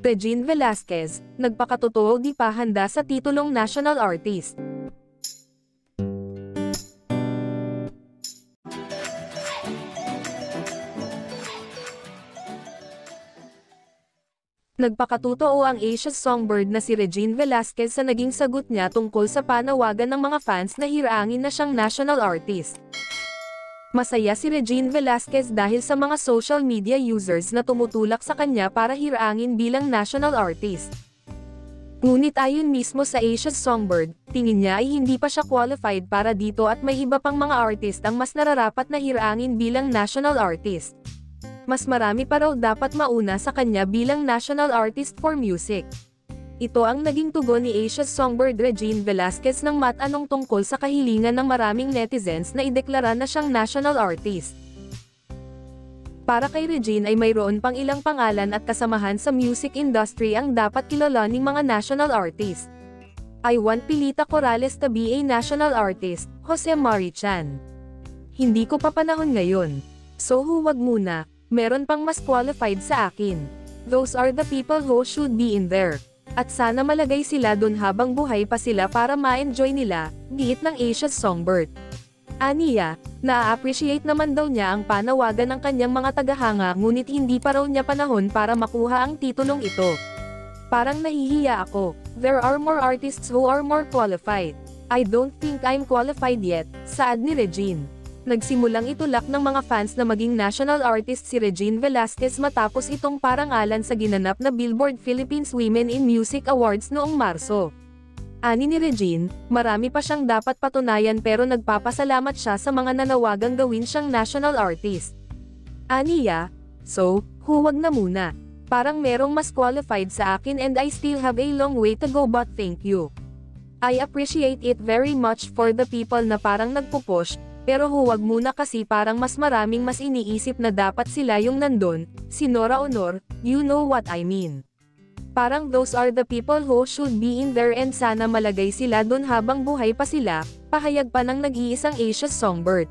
Regine Velasquez, nagpakatotoo di pa handa sa titulong national artist. Nagpakatotoo ang Asia's songbird na si Regine Velasquez sa naging sagot niya tungkol sa panawagan ng mga fans na hiraangin na siyang national artist. Masaya si Regine Velasquez dahil sa mga social media users na tumutulak sa kanya para hiraangin bilang national artist. Ngunit ayon mismo sa Asia's songbird, tingin niya ay hindi pa siya qualified para dito at may iba pang mga artist ang mas nararapat na hiraangin bilang national artist. Mas marami pa raw dapat mauna sa kanya bilang national artist for music. Ito ang naging tugon ni Asia's songbird Regine Velasquez nang matanong tungkol sa kahilingan ng maraming netizens na ideklara na siyang national artist. Para kay Regine ay mayroon pang ilang pangalan at kasamahan sa music industry ang dapat kilalaning mga national artist. I want Pilita Corrales to be a national artist, Jose Marichan. Hindi ko pa panahon ngayon. So huwag muna, meron pang mas qualified sa akin. Those are the people who should be in there. At sana malagay sila dun habang buhay pa sila para ma-enjoy nila, giit ng Asia's songbird. Aniya, na-appreciate naman daw niya ang panawagan ng kanyang mga tagahanga ngunit hindi pa raw niya panahon para makuha ang titulong ito. Parang nahihiya ako, there are more artists who are more qualified. I don't think I'm qualified yet, saad ni Regine. Nagsimulang itulak ng mga fans na maging national artist si Regine Velasquez matapos itong parangalan sa ginanap na Billboard Philippines Women in Music Awards noong Marso. Ani ni Regine, marami pa siyang dapat patunayan pero nagpapasalamat siya sa mga nanawagang gawin siyang national artist. Aniya, so, huwag na muna. Parang merong mas qualified sa akin and I still have a long way to go but thank you. I appreciate it very much for the people na parang nagpupush, pero huwag muna kasi parang mas maraming mas iniisip na dapat sila yung nandun, si Nora Honor, you know what I mean. Parang those are the people who should be in there and sana malagay sila dun habang buhay pa sila, pahayag pa ng nag-iisang Asia's songbird.